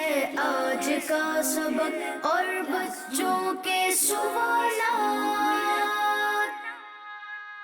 ہے آج کا سبق اور بچوں کے سوالات۔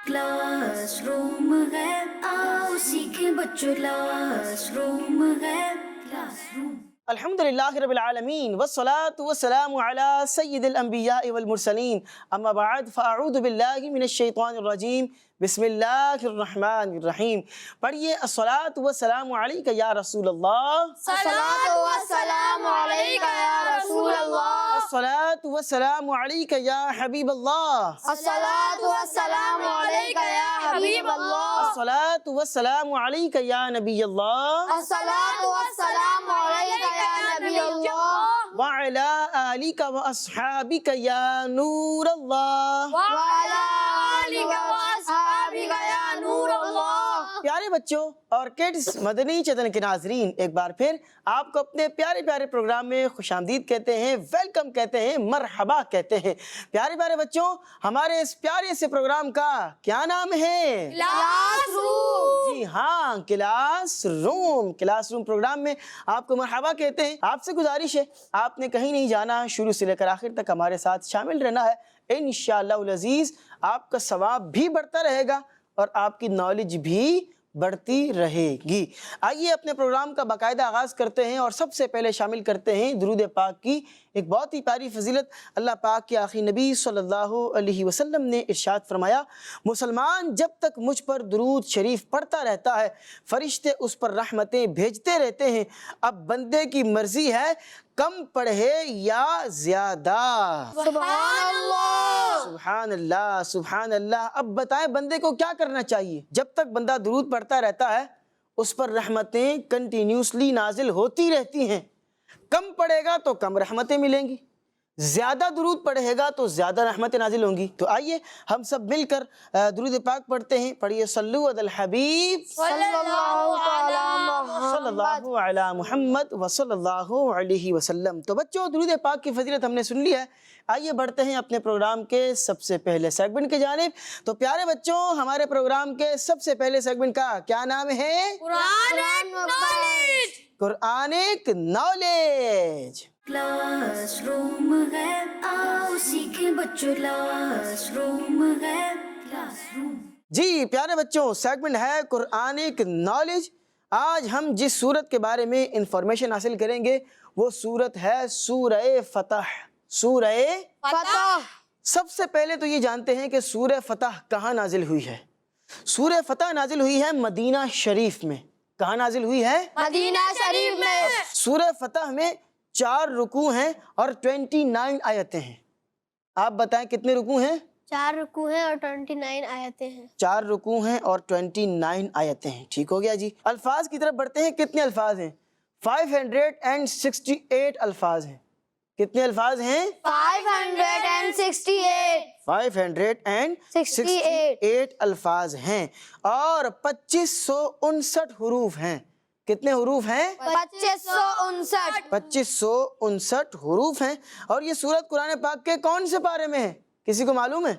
کلاس روم ہے، آؤ سیکھیں بچوں، کلاس روم ہے، کلاس روم۔ الحمدللہ رب العالمین والصلاة والسلام علی سید الانبیاء والمرسلین، اما بعد فاعوذ باللہ من الشیطان الرجیم، بسم اللہ الرحمن الرحیم۔ پڑھیے الصلاة والسلام علیک یا رسول اللہ، الصلاۃ والسلام علیک یا رسول اللہ، الصلاة والسلام علیک یا حبیب اللہ، الصلاۃ والسلام علیک یا حبیب اللہ، الصلاة والسلام علیک یا نبی اللہ، الصلاۃ والسلام علیک یا نبی اللہ، وعلی آلک واصحابک یا نور اللہ۔ وعلی آلک واصحابک یا نور اللہ۔ پیارے بچوں اور کڈس مدنی چینل کے ناظرین، ایک بار پھر آپ کو اپنے پیارے پیارے پروگرام میں خوش آمدید کہتے ہیں، ویلکم کہتے ہیں، مرحبا کہتے ہیں۔ پیارے پیارے بچوں، ہمارے اس پیارے سے پروگرام کا کیا نام ہے؟ Class room. جی ہاں، class room. Class room program میں آپ کو مرحبا کہتے ہیں۔ آپ سے گزارش ہے، آپ نے کہیں نہیں جانا، شروع سے لے کر آخر تک ہمارے ساتھ شامل رہنا ہے۔ انشاءاللہ العزیز آپ کا ثواب بھی بڑھتا رہے گا اور آپ کی نالج بھی بڑھتی رہے گی۔ آئیے اپنے پروگرام کا باقاعدہ آغاز کرتے ہیں اور سب سے پہلے شامل کرتے ہیں درود پاک کی ایک بہت ہی پیاری فضیلت۔ اللہ پاک کے آخری نبی صلی اللہ علیہ وسلم نے ارشاد فرمایا، مسلمان جب تک مجھ پر درود شریف پڑھتا رہتا ہے، فرشتے اس پر رحمتیں بھیجتے رہتے ہیں۔ اب بندے کی مرضی ہے کم پڑھے یا زیادہ۔ سبحان اللہ، سبحان اللہ، سبحان اللہ۔ اب بتائیں بندے کو کیا کرنا چاہیے؟ جب تک بندہ درود پڑھتا رہتا ہے اس پر رحمتیں کنٹینیوسلی نازل ہوتی رہتی ہیں۔ کم پڑھے گا تو کم رحمتیں ملیں گی، زیادہ درود پڑھے گا تو زیادہ رحمتیں نازل ہوں گی۔ تو آئیے ہم سب مل کر درود پاک پڑھتے ہیں۔ پڑھیے صلو علی الحبیب صلی اللہ تعالی صلی اللہ علی محمد وصلی اللہ علیہ وسلم۔ تو بچوں، درود پاک کی فضیلت ہم نے سن لی ہے، آئیے بڑھتے ہیں اپنے پروگرام کے سب سے پہلے سیگمنٹ کی جانب۔ تو پیارے بچوں، ہمارے پروگرام کے سب سے پہلے سیگمنٹ کا کیا نام ہے؟ Quran knowledge. Quranic knowledge. Class room ہے، آؤ سیکھیں بچوں، کلاس روم ہے، کلاس روم۔ جی پیارے بچوں، سیگمنٹ ہے قرآنک نالج۔ آج ہم جس سورت کے بارے میں انفارمیشن حاصل کریں گے وہ سورت ہے سورہ فتح۔ سورہ فتح۔ سب سے پہلے تو یہ جانتے ہیں کہ سورہ فتح کہاں نازل ہوئی ہے۔ سورہ فتح نازل ہوئی ہے مدینہ شریف میں۔ کہاں نازل ہوئی ہے؟ مدینہ شریف میں۔ سورہ فتح میں 4 رکوع ہیں اور 29 آیتیں ہیں۔ آپ بتائیں کتنے رکوع ہیں؟ 4 رکوع ہیں اور 29 آیتیں ہیں۔ 4 رکوع ہیں اور 29 آیتیں ہیں۔ ٹھیک ہو گیا جی۔ الفاظ کی طرف بڑھتے ہیں۔ کتنے الفاظ ہیں؟ 568 الفاظ ہیں۔ کتنے الفاظ ہیں؟ 568۔ 568 الفاظ ہیں اور 2559 حروف ہیں۔ کتنے حروف ہیں؟ 2559۔ 2559 حروف ہیں۔ اور یہ سورت قرآن پاک کے کون سے پارے میں ہے؟ کسی کو معلوم ہے؟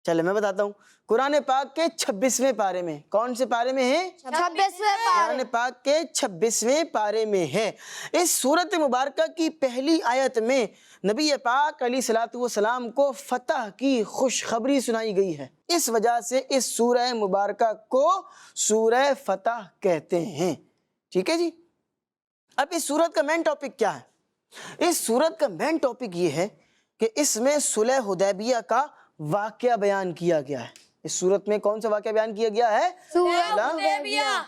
چلے میں بتاتا ہوں، قرآن پاک کے 26ویں پارے میں۔ کون سے پارے میں ہے؟ 26ویں پارے۔ قرآن پاک کے 26ویں پارے میں ہے۔ اس سورت مبارکہ کی پہلی آیت میں نبی پاک علیہ الصلوۃ والسلام کو فتح کی خوشخبری سنائی گئی ہے۔ اس وجہ سے اس سورہ مبارکہ کو سورہ فتح کہتے ہیں۔ ٹھیک ہے جی۔ اب اس سورت کا مین ٹاپک کیا ہے؟ اس سورت کا مین ٹاپک یہ ہے کہ اس میں صلح حدیبیہ کا واقعہ بیان کیا گیا ہے۔ اس سورت میں کون سا واقعہ بیان کیا گیا ہے؟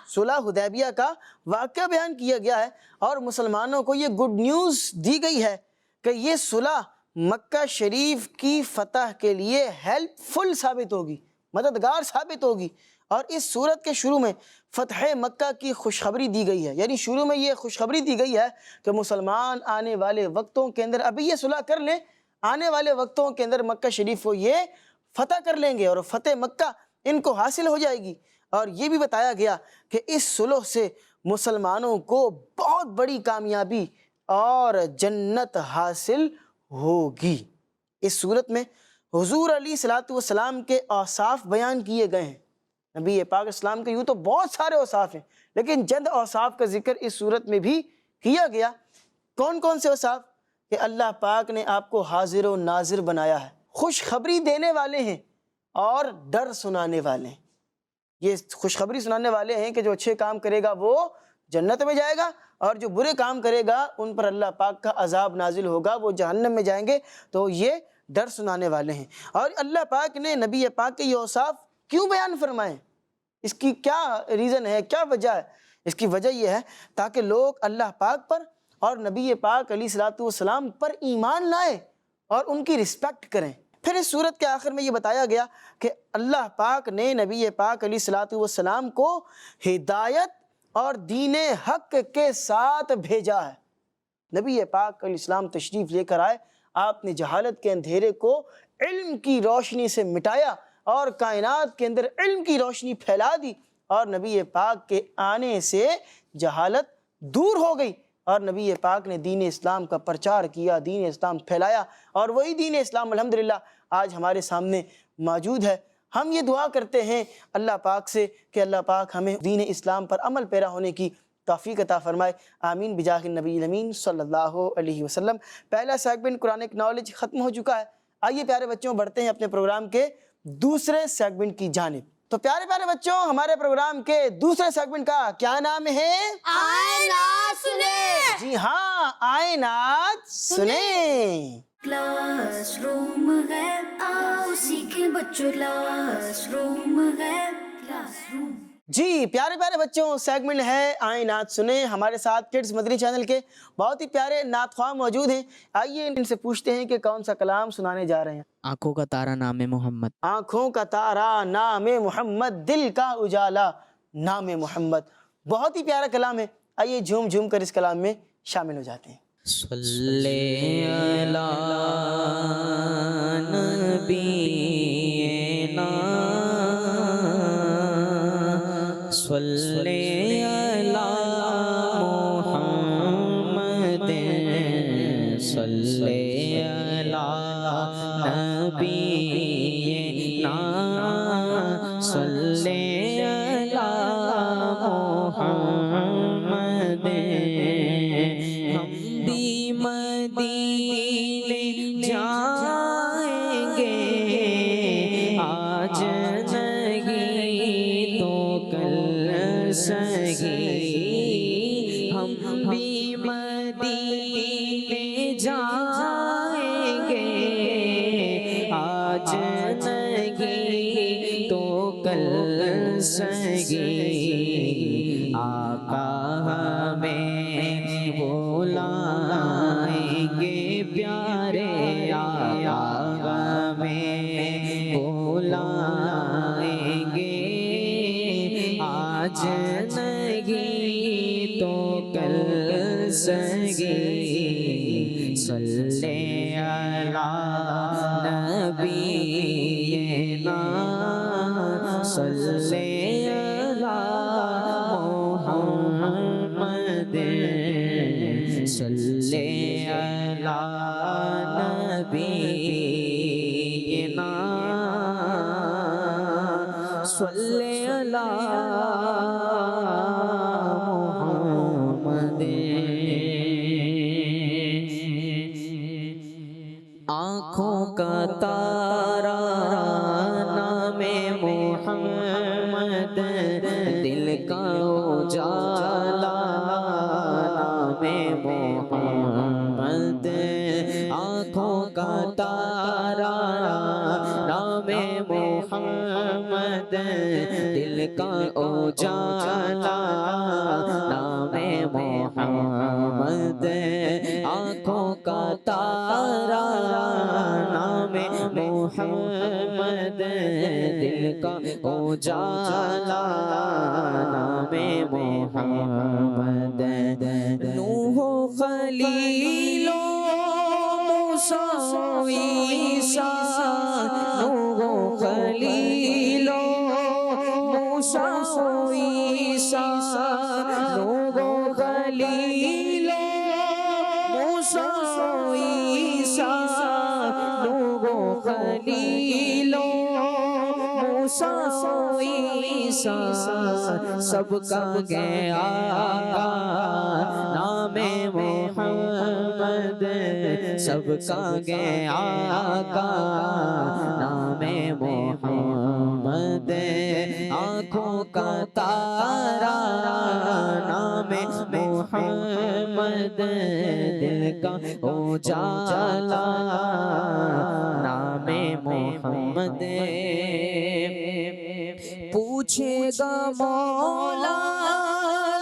صلح حدیبیہ کا واقعہ بیان کیا گیا ہے، اور مسلمانوں کو یہ گڈ نیوز دی گئی ہے کہ یہ صلح مکہ شریف کی فتح کے لیے ہیلپ فل ثابت ہوگی، مددگار ثابت ہوگی۔ اور اس سورت کے شروع میں فتح مکہ کی خوشخبری دی گئی ہے، یعنی شروع میں یہ خوشخبری دی گئی ہے کہ مسلمان آنے والے وقتوں کے اندر، ابھی یہ صلح کر لیں، آنے والے وقتوں کے اندر مکہ شریف کو یہ فتح کر لیں گے اور فتح مکہ ان کو حاصل ہو جائے گی۔ اور یہ بھی بتایا گیا کہ اس صلح سے مسلمانوں کو بہت بڑی کامیابی اور جنت حاصل ہوگی۔ اس صورت میں حضور علیہ الصلوۃ والسلام کے اوصاف بیان کیے گئے ہیں۔ نبی پاک اسلام کے یوں تو بہت سارے اوصاف ہیں، لیکن چند اوصاف کا ذکر اس صورت میں بھی کیا گیا۔ کون کون سے اوصاف؟ کہ اللہ پاک نے آپ کو حاضر و ناظر بنایا ہے، خوشخبری دینے والے ہیں اور ڈر سنانے والے ہیں۔ یہ خوشخبری سنانے والے ہیں کہ جو اچھے کام کرے گا وہ جنت میں جائے گا، اور جو برے کام کرے گا ان پر اللہ پاک کا عذاب نازل ہوگا، وہ جہنم میں جائیں گے۔ تو یہ ڈر سنانے والے ہیں۔ اور اللہ پاک نے نبی پاک کے یہ اوصاف کیوں بیان فرمائے؟ اس کی کیا ریزن ہے، کیا وجہ ہے؟ اس کی وجہ یہ ہے تاکہ لوگ اللہ پاک پر اور نبی پاک علیہ الصلوۃ والسلام پر ایمان لائیں اور ان کی رسپیکٹ کریں۔ پھر اس صورت کے آخر میں یہ بتایا گیا کہ اللہ پاک نے نبی پاک علیہ الصلوۃ والسلام کو ہدایت اور دین حق کے ساتھ بھیجا ہے۔ نبی پاک علیہ السلام تشریف لے کر آئے، آپ نے جہالت کے اندھیرے کو علم کی روشنی سے مٹایا اور کائنات کے اندر علم کی روشنی پھیلا دی، اور نبی پاک کے آنے سے جہالت دور ہو گئی، اور نبی پاک نے دین اسلام کا پرچار کیا، دین اسلام پھیلایا، اور وہی دین اسلام الحمدللہ آج ہمارے سامنے موجود ہے۔ ہم یہ دعا کرتے ہیں اللہ پاک سے کہ اللہ پاک ہمیں دین اسلام پر عمل پیرا ہونے کی توفیق عطا فرمائے، آمین بجاہ النبی الامین صلی اللہ علیہ وسلم۔ پہلا سیگمنٹ قرآنک نالج ختم ہو چکا ہے۔ آئیے پیارے بچوں بڑھتے ہیں اپنے پروگرام کے دوسرے سیگمنٹ کی جانب۔ تو پیارے پیارے بچوں، ہمارے پروگرام کے دوسرے سیگمنٹ کا کیا نام ہے؟ آئے نعت سنیں۔ جی ہاں، آئے نعت سنیں۔ کلاس روم ہے، آؤ سیکھیں بچوں، کلاس روم ہے، کلاس روم۔ جی پیارے پیارے بچوں، سیگمنٹ ہے آئے نعت سنیں۔ ہمارے ساتھ کڈز مدنی چینل کے بہت ہی پیارے نعت خواہ موجود ہیں۔ آئیے ان سے پوچھتے ہیں کہ کون سا کلام سنانے جا رہے ہیں۔ آنکھوں کا تارا نام محمد۔ آنکھوں کا تارا نام محمد، دل کا اجالا نام محمد۔ بہت ہی پیارا کلام ہے، آئیے جھوم جھوم کر اس کلام میں شامل ہو جاتے ہیں۔ صلی علی نبینا، صلی علی محمد، صلی علی نبینا، صلی علی محمد۔ ہم بھی مدینے جائیں گے، آج نہیں تو کل سہی۔ ہم بھی مدینے جائیں گے، آج نہیں تو کل سہی۔ آقا ہمیں بلائیں گے پیارے، آقا ہمیں بلائیں گے، آج نہیں تو کل سہی۔ صلی علی نبینا، صلی علی محمد، صلی علی نبینا، صلی علی محمد۔ آنکھوں کا تارا نام محمد، دل کا اجالا نام محمد۔ آنکھوں کا تارا نام محمد، دل کا اجالا نام محمد۔ آنکھوں کا تارا نام محمد، دل کا اجالا نام محمد۔ نوح و خلیل و موسیٰ و عیسیٰ، نوح و خلیل و موسیٰ و عیسیٰ، نوح و خلیل و موسیٰ و عیسیٰ، نوح و خلیل و موسیٰ و عیسیٰ، سب کا گیا آقا نام محمد سب کا گیا آقا، نام محمد آنکھوں کا تارا، نام محمد دل کا اجالا، نام محمد پوچھے گا مولا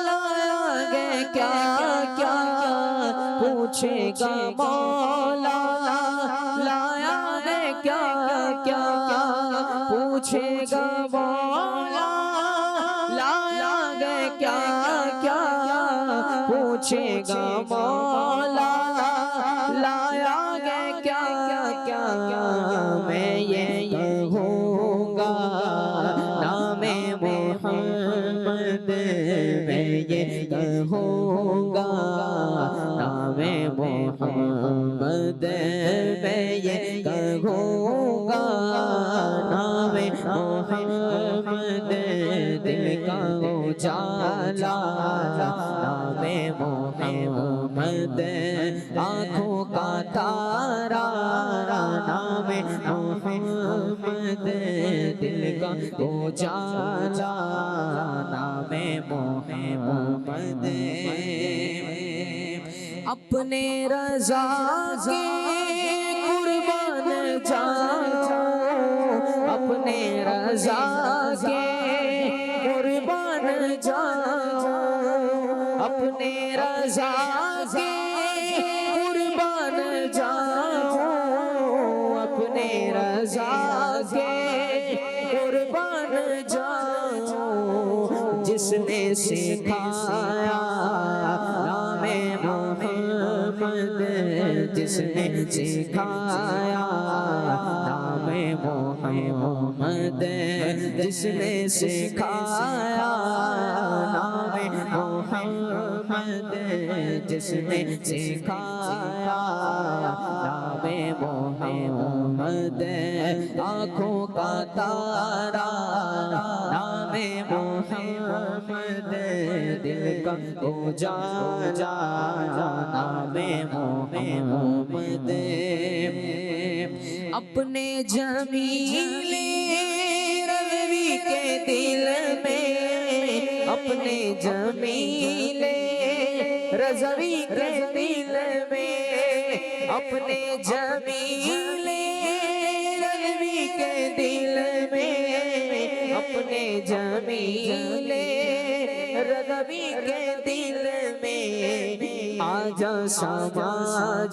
لایا گے کیا کیا، پوچھے گا مولا لایا گے کیا کیا، پوچھے گا مولا لایا گے کیا کیا، پوچھے گا مولا لایا گے کیا کیا، میں یہ کہوں گا نام محمد، میں یہ کہوں گا نام محمد، میں یہ کہوں گا نام محمد دل کا اجالا، نام محمد آنکھوں کا تارا، نام محمد دل کا اجالا، نام محمد اپنے رضا کے قربان جاؤ، اپنے رضا کے قربان جاؤ، اپنے رضا کے قربان جاؤ، اپنے رضا کے قربان جاؤ، جس نے سکھایا نام محمد، جس نے سکھایا نام محمد، جس نے سکھایا نام محمد، جس نے سکھایا نام محمد آنکھوں کا تارا، نام محمد دل کا اجالا، نام محمد اپنے جمیل روی کے دل میں، اپنے جمیل رضوی کے دل میں، اپنے جمیل روی کے دل میں، اپنے جمیل رضوی کے دل میں، آجا سما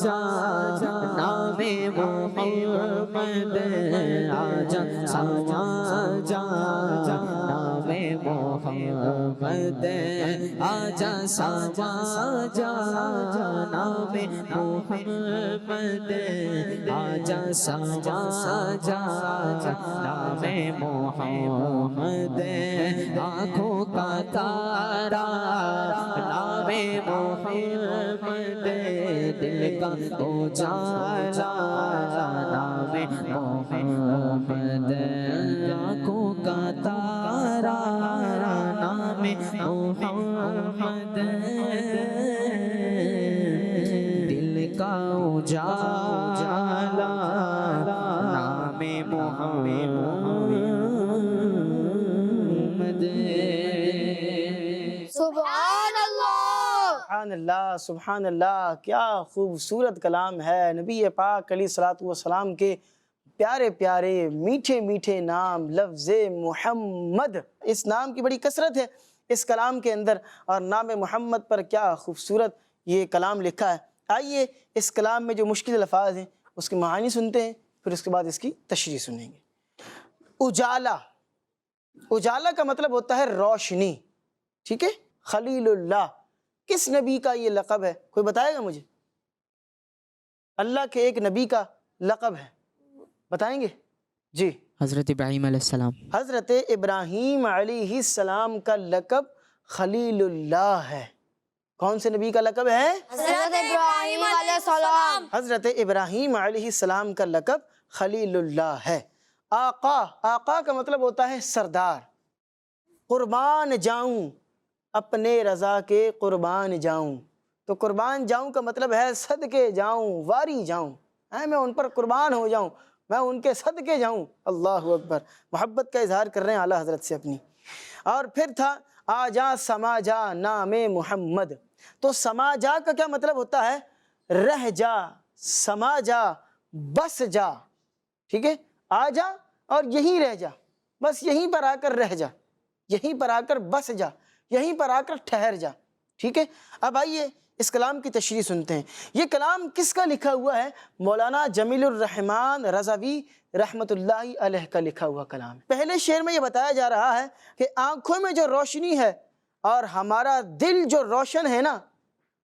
جا نام محمد، آجا سما جا نام محمد، آجا سما جا نام محمد، آجا سما جا نام محمد آنکھوں کا تارا، نام محمد دل کا اجالا، نام محمد آنکھوں کا تارا، نام محمد دل کا اجالا، نام محمد سبحان اللہ، سبحان اللہ سبحان اللہ، کیا خوبصورت کلام ہے نبی پاک علیہ الصلوۃ والسلام کے پیارے پیارے میٹھے میٹھے نام لفظ محمد۔ اس نام کی بڑی کثرت ہے اس کلام کے اندر، اور نام محمد پر کیا خوبصورت یہ کلام لکھا ہے۔ آئیے اس کلام میں جو مشکل الفاظ ہیں اس کے معانی سنتے ہیں، پھر اس کے بعد اس کی تشریح سنیں گے۔ اجالا، اجالا کا مطلب ہوتا ہے روشنی، ٹھیک ہے۔ خلیل اللہ کس نبی کا یہ لقب ہے؟ کوئی بتائے گا مجھے؟ اللہ کے ایک نبی کا لقب ہے، بتائیں گے؟ جی، حضرت ابراہیم علیہ السلام۔ حضرت ابراہیم علیہ السلام کا لقب خلیل اللہ ہے۔ کون سے نبی کا لقب ہے؟ حضرت ابراہیم علیہ السلام۔ حضرت ابراہیم علیہ السلام کا لقب خلیل اللہ ہے۔ آقا، آقا کا مطلب ہوتا ہے سردار۔ قربان جاؤں، اپنے رضا کے قربان جاؤں، تو قربان جاؤں کا مطلب ہے صدقے جاؤں، واری جاؤں، میں ان پر قربان ہو جاؤں، میں ان کے صدقے جاؤں۔ اللہ اکبر، محبت کا اظہار کر رہے ہیں اعلیٰ حضرت سے اپنی۔ اور پھر تھا آ جا سما جا نام محمد۔ تو سما جا کا کیا مطلب ہوتا ہے؟ رہ جا، سما جا، بس جا، ٹھیک ہے؟ آ جا اور یہیں رہ جا، بس یہیں پر آ کر رہ جا، یہیں پر آ کر بس جا، یہیں پر آ کر ٹھہر جا، ٹھیک ہے؟ اب آئیے اس کلام کی تشریح سنتے ہیں۔ یہ کلام کس کا لکھا ہوا ہے؟ مولانا جمیل الرحمن رضوی رحمۃ اللہ علیہ کا لکھا ہوا کلام ہے۔ پہلے شعر میں یہ بتایا جا رہا ہے کہ آنکھوں میں جو روشنی ہے اور ہمارا دل جو روشن ہے نا،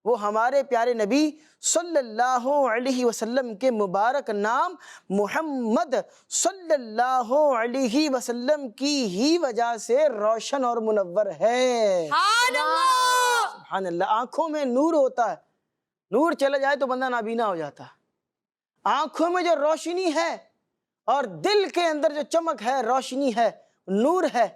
وہ ہمارے پیارے نبی صلی اللہ علیہ وسلم کے مبارک نام محمد صلی اللہ علیہ وسلم کی ہی وجہ سے روشن اور منور ہے۔ سبحان اللہ۔ آنکھوں میں نور ہوتا ہے، نور چلا جائے تو بندہ نابینا ہو جاتا ہے۔ آنکھوں میں جو روشنی ہے اور دل کے اندر جو چمک ہے، روشنی ہے، نور ہے،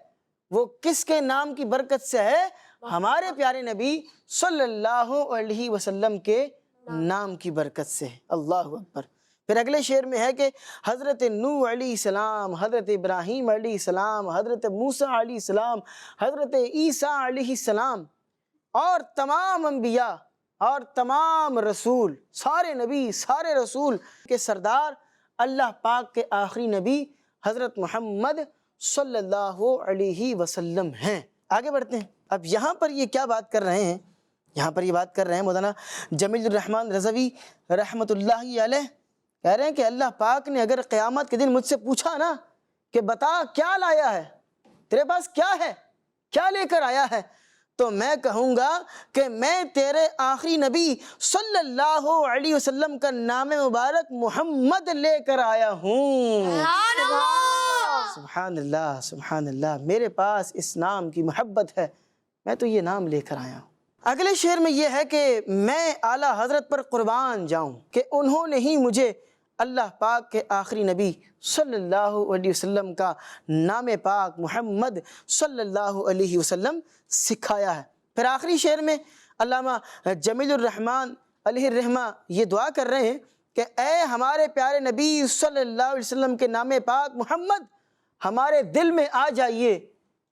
وہ کس کے نام کی برکت سے ہے؟ ہمارے پیارے نبی صلی اللہ علیہ وسلم کے نام کی برکت سے۔ اللہ اکبر۔ پھر اگلے شعر میں ہے کہ حضرت نوح علیہ السلام، حضرت ابراہیم علیہ السلام، حضرت موسیٰ علیہ السلام، حضرت عیسیٰ علیہ السلام اور تمام انبیاء اور تمام رسول، سارے نبی، سارے رسول کے سردار اللہ پاک کے آخری نبی حضرت محمد صلی اللہ علیہ وسلم ہیں۔ آگے بڑھتے ہیں۔ اب یہاں پر یہ کیا بات کر رہے ہیں؟ یہاں پر یہ بات کر رہے ہیں مولانا جمیل الرحمن رضوی رحمۃ اللہ علیہ، کہہ رہے ہیں کہ اللہ پاک نے اگر قیامت کے دن مجھ سے پوچھا نا کہ بتا کیا لایا ہے، تیرے پاس کیا ہے، کیا لے کر آیا ہے، تو میں کہوں گا کہ میں تیرے آخری نبی صلی اللہ علیہ وسلم کا نام مبارک محمد لے کر آیا ہوں۔ سبحان اللہ، سبحان اللہ، میرے پاس اس نام کی محبت ہے، میں تو یہ نام لے کر آیا ہوں۔ اگلے شعر میں یہ ہے کہ میں اعلیٰ حضرت پر قربان جاؤں کہ انہوں نے ہی مجھے اللہ پاک کے آخری نبی صلی اللہ علیہ وسلم کا نام پاک محمد صلی اللہ علیہ وسلم سکھایا ہے۔ پھر آخری شعر میں علامہ جمیل الرحمن علیہ الرحمہ یہ دعا کر رہے ہیں کہ اے ہمارے پیارے نبی صلی اللہ علیہ وسلم کے نام پاک محمد، ہمارے دل میں آ جائیے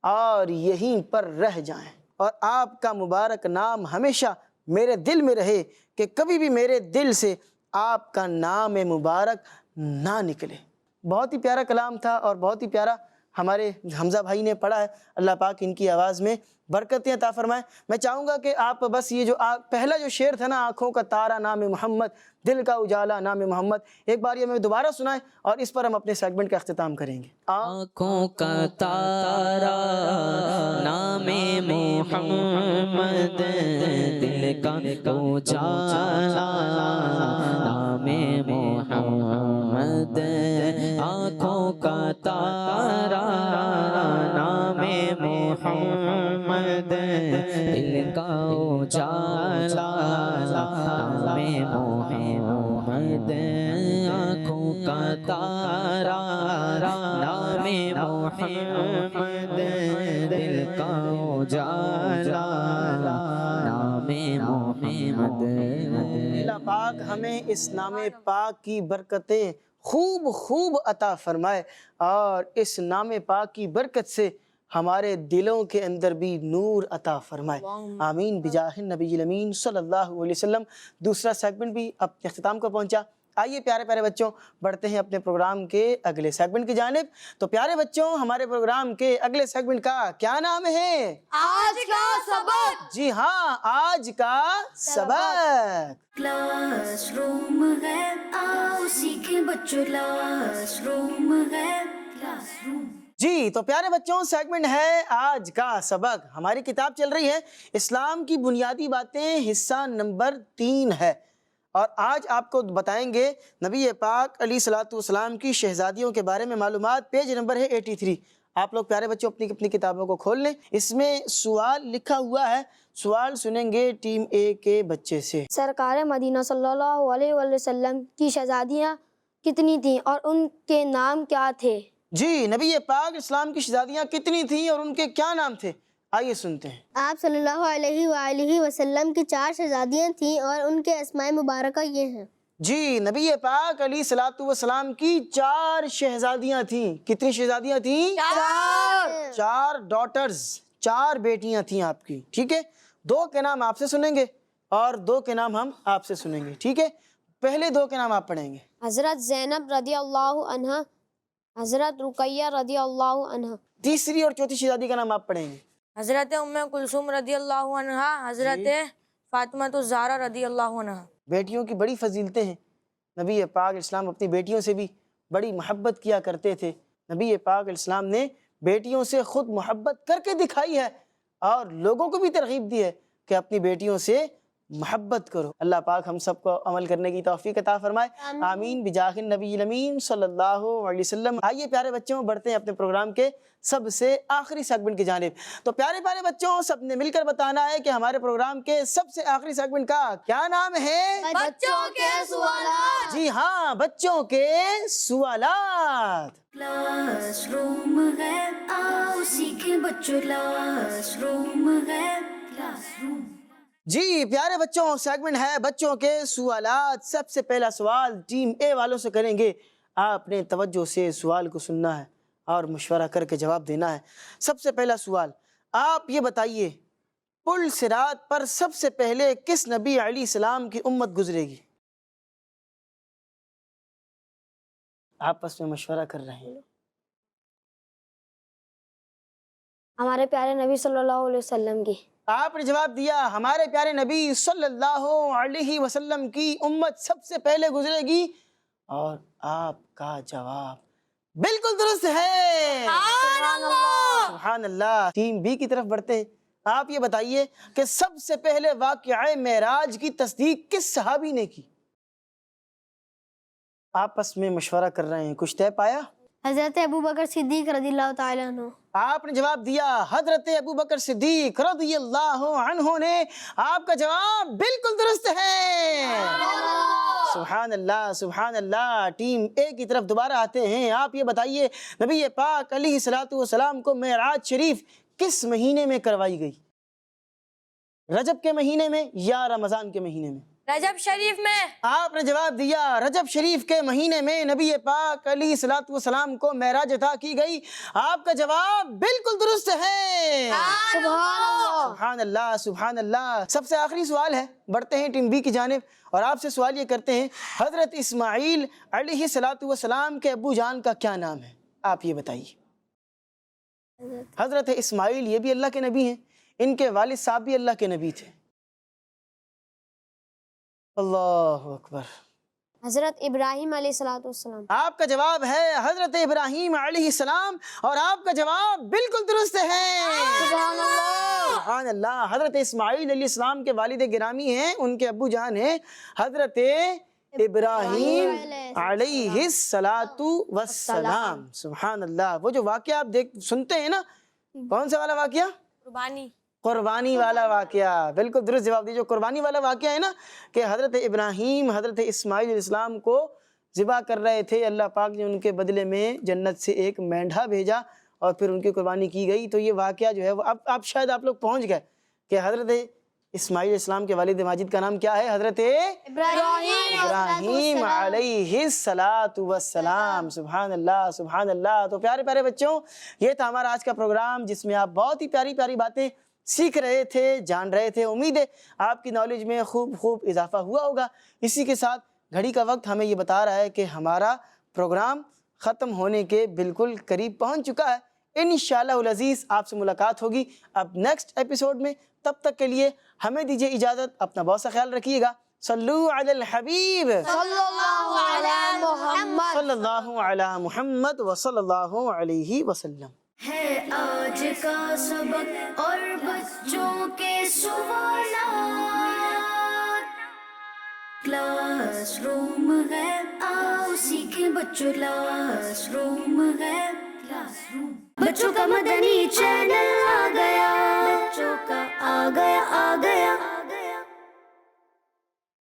اور یہیں پر رہ جائیں، اور آپ کا مبارک نام ہمیشہ میرے دل میں رہے کہ کبھی بھی میرے دل سے آپ کا نام مبارک نہ نکلے۔ بہت ہی پیارا کلام تھا اور بہت ہی پیارا ہمارے حمزہ بھائی نے پڑھا ہے۔ اللہ پاک ان کی آواز میں برکتیں عطا فرمائے۔ میں چاہوں گا کہ آپ بس یہ جو پہلا جو شعر تھا نا، آنکھوں کا تارا نام محمد، دل کا اجالا نام محمد، ایک بار یہ میں دوبارہ سنائیں اور اس پر ہم اپنے سیگمنٹ کا اختتام کریں گے۔ آنکھوں کا تارا نام محمد، دل کا اجالا نام محمد، آنکھوں کا تارا نام محمد، دل کا اجالا نام محمد، آنکھوں کا تارا نام محمد، دل کا اجالا نام محمد۔ اللہ پاک ہمیں اس نام پاک کی برکتیں خوب خوب عطا فرمائے اور اس نام پاک کی برکت سے ہمارے دلوں کے اندر بھی نور عطا فرمائے، آمین بجاہ النبی الامین صلی اللہ علیہ وسلم۔ دوسرا سیگمنٹ بھی اپنے اختتام کو پہنچا۔ آئیے پیارے پیارے بچوں بڑھتے ہیں اپنے پروگرام کے اگلے سیگمنٹ کی جانب۔ تو پیارے بچوں، ہمارے پروگرام کے اگلے سیگمنٹ کا کیا نام ہے؟ آج کا سبق۔ جی ہاں، آج کا سبق۔ کلاس روم ہے، آؤ سیکھیں بچوں، کلاس روم ہے، کلاس روم۔ جی تو پیارے بچوں، سیگمنٹ ہے آج کا سبق۔ ہماری کتاب چل رہی ہے اسلام کی بنیادی باتیں، حصہ نمبر 3 ہے، اور آج آپ کو بتائیں گے نبی پاک علیہ الصلوۃ والسلام کی شہزادیوں کے بارے میں معلومات۔ پیج نمبر ہے 83۔ آپ لوگ پیارے بچوں اپنی کتابوں کو کھول لیں۔ اس میں سوال لکھا ہوا ہے، سوال سنیں گے ٹیم اے کے بچے سے۔ سرکار مدینہ صلی اللہ علیہ وسلم کی شہزادیاں کتنی تھیں اور ان کے نام کیا تھے؟ جی، نبی پاک اسلام کی شہزادیاں کتنی تھیں اور ان کے کیا نام تھے؟ آئیے سنتے ہیں۔ آپ صلی اللہ علیہ وآلہ وسلم کی 4 شہزادیاں تھیں اور ان کے اسماء مبارکہ یہ ہیں۔ جی، نبی پاک علیہ الصلوۃ والسلام کی 4 شہزادیاں تھیں۔ کتنی شہزادیاں تھیں؟ 4 ڈاٹرز، 4 بیٹیاں تھیں آپ کی، ٹھیک ہے۔ 2 کے نام آپ سے سنیں گے اور 2 کے نام ہم آپ سے سنیں گے، ٹھیک ہے۔ پہلے 2 کے نام آپ پڑھیں گے۔ حضرت زینب رضی اللہ عنہ، حضرت رقیہ رضی اللہ عنہ۔ تیسری اور چوتھی شہزادی کا نام آپ پڑھیں گے۔ حضرت ام کلثوم رضی اللہ عنہا، حضرت فاطمہ الزہرا رضی اللہ عنہا۔ بیٹیوں کی بڑی فضیلتیں ہیں۔ نبی پاک اسلام اپنی بیٹیوں سے بھی بڑی محبت کیا کرتے تھے۔ نبی پاک اسلام نے بیٹیوں سے خود محبت کر کے دکھائی ہے اور لوگوں کو بھی ترغیب دی ہے کہ اپنی بیٹیوں سے محبت کرو۔ اللہ پاک ہم سب کو عمل کرنے کی توفیق عطا فرمائے، آمین بجاہ النبی الامین صلی اللہ علیہ وسلم۔ آئیے پیارے بچوں، بڑھتے ہیں اپنے پروگرام کے سب سے آخری سیگمنٹ کی جانب۔ تو پیارے پیارے بچوں، سب نے مل کر بتانا ہے کہ ہمارے پروگرام کے سب سے آخری سیگمنٹ کا کیا نام ہے؟ بچوں کے سوالات۔ جی ہاں، بچوں کے سوالات۔ کلاس روم ہے، آؤ سیکھیں بچوں، کلاس روم ہے، کلاس روم۔ جی پیارے بچوں، سیگمنٹ ہے بچوں کے سوالات۔ سب سے پہلا سوال ٹیم اے والوں سے کریں گے۔ آپ نے توجہ سے سوال کو سننا ہے اور مشورہ کر کے جواب دینا ہے۔ سب سے پہلا سوال، آپ یہ بتائیے، پل صراط پر سب سے پہلے کس نبی علیہ السلام کی امت گزرے گی؟ آپس میں مشورہ کر رہے ہیں۔ ہمارے پیارے نبی صلی اللہ علیہ وسلم کی۔ آپ نے جواب دیا ہمارے پیارے نبی صلی اللہ علیہ وسلم کی امت سب سے پہلے گزرے گی، اور آپ کا جواب بالکل درست ہے۔ سبحان اللہ۔ ٹیم بی کی طرف بڑھتے ہیں۔ آپ یہ بتائیے کہ سب سے پہلے واقعہ معراج کی تصدیق کس صحابی نے کی؟ آپس میں مشورہ کر رہے ہیں، کچھ طے پایا؟ حضرت ابوبکر صدیق رضی اللہ تعالیٰ عنہ۔ آپ نے جواب دیا حضرت ابوبکر صدیق رضی اللہ عنہ نے۔ آپ کا جواب بالکل درست ہے۔ سبحان اللہ، سبحان اللہ۔ ٹیم اے کی طرف دوبارہ آتے ہیں۔ آپ یہ بتائیے نبی پاک علیہ الصلوۃ والسلام کو معراج شریف کس مہینے میں کروائی گئی؟ رجب کے مہینے میں یا رمضان کے مہینے میں؟ رجب شریف میں۔ آپ نے جواب دیا رجب شریف کے مہینے میں نبی پاک علیہ الصلوۃ والسلام کو معراج عطا کی گئی۔ آپ کا جواب بالکل درست ہے۔ سبحان اللہ، سبحان اللہ۔ سب سے آخری سوال ہے، بڑھتے ہیں ٹیم بی کی جانب اور آپ سے سوال یہ کرتے ہیں، حضرت اسماعیل علیہ الصلوۃ والسلام کے ابو جان کا کیا نام ہے؟ آپ یہ بتائیے۔ حضرت اسماعیل یہ بھی اللہ کے نبی ہیں، ان کے والد صاحب بھی اللہ کے نبی تھے۔ اللہ اکبر۔ حضرت ابراہیم علیہ السلام۔ آپ کا جواب ہے حضرت ابراہیم علیہ السلام، اور آپ کا جواب بالکل درست ہے۔ سبحان اللہ۔ حضرت اسماعیل علیہ السلام کے والد گرامی ہیں، ان کے ابو جان ہیں حضرت ابراہیم علیہ السلام۔ سبحان اللہ۔ وہ جو واقعہ آپ سنتے ہیں نا، کون سا والا واقعہ؟ قربانی والا واقعہ۔ بالکل درست جواب دیجیے۔ قربانی والا واقعہ ہے نا کہ حضرت ابراہیم حضرت اسماعیل علیہ السلام کو ذبح کر رہے تھے، اللہ پاک نے ان کے بدلے میں جنت سے ایک مینڈھا بھیجا اور پھر ان کی قربانی کی گئی۔ تو یہ واقعہ جو ہے وہ اب شاید آپ لوگ پہنچ گئے کہ حضرت اسماعیل علیہ السلام کے والد ماجد کا نام کیا ہے؟ حضرت ابراہیم علیہ السلام۔ سبحان اللہ، سبحان اللہ۔ تو پیارے پیارے بچوں، یہ تھا ہمارا آج کا پروگرام جس میں آپ بہت ہی پیاری پیاری باتیں سیکھ رہے تھے، جان رہے تھے۔ امید ہے آپ کی نالج میں خوب اضافہ ہوا ہوگا۔ اسی کے ساتھ گھڑی کا وقت ہمیں یہ بتا رہا ہے کہ ہمارا پروگرام ختم ہونے کے بالکل قریب پہنچ چکا ہے۔ انشاءاللہ العزیز آپ سے ملاقات ہوگی اب نیکسٹ ایپیسوڈ میں۔ تب تک کے لیے ہمیں دیجیے اجازت، اپنا بہت سا خیال رکھیے گا۔ صلو علی الحبیب صلی اللہ علی محمد، صلی اللہ علی محمد وصلی اللہ علیہ وسلم۔ ہے آج کا سبق اور بچوں کے سوالات، کلاس روم ہے، آؤ سیکھیں بچوں، کلاس روم ہے، کلاس روم۔ بچوں کا مدنی چینل آ گیا، بچوں کا آ گیا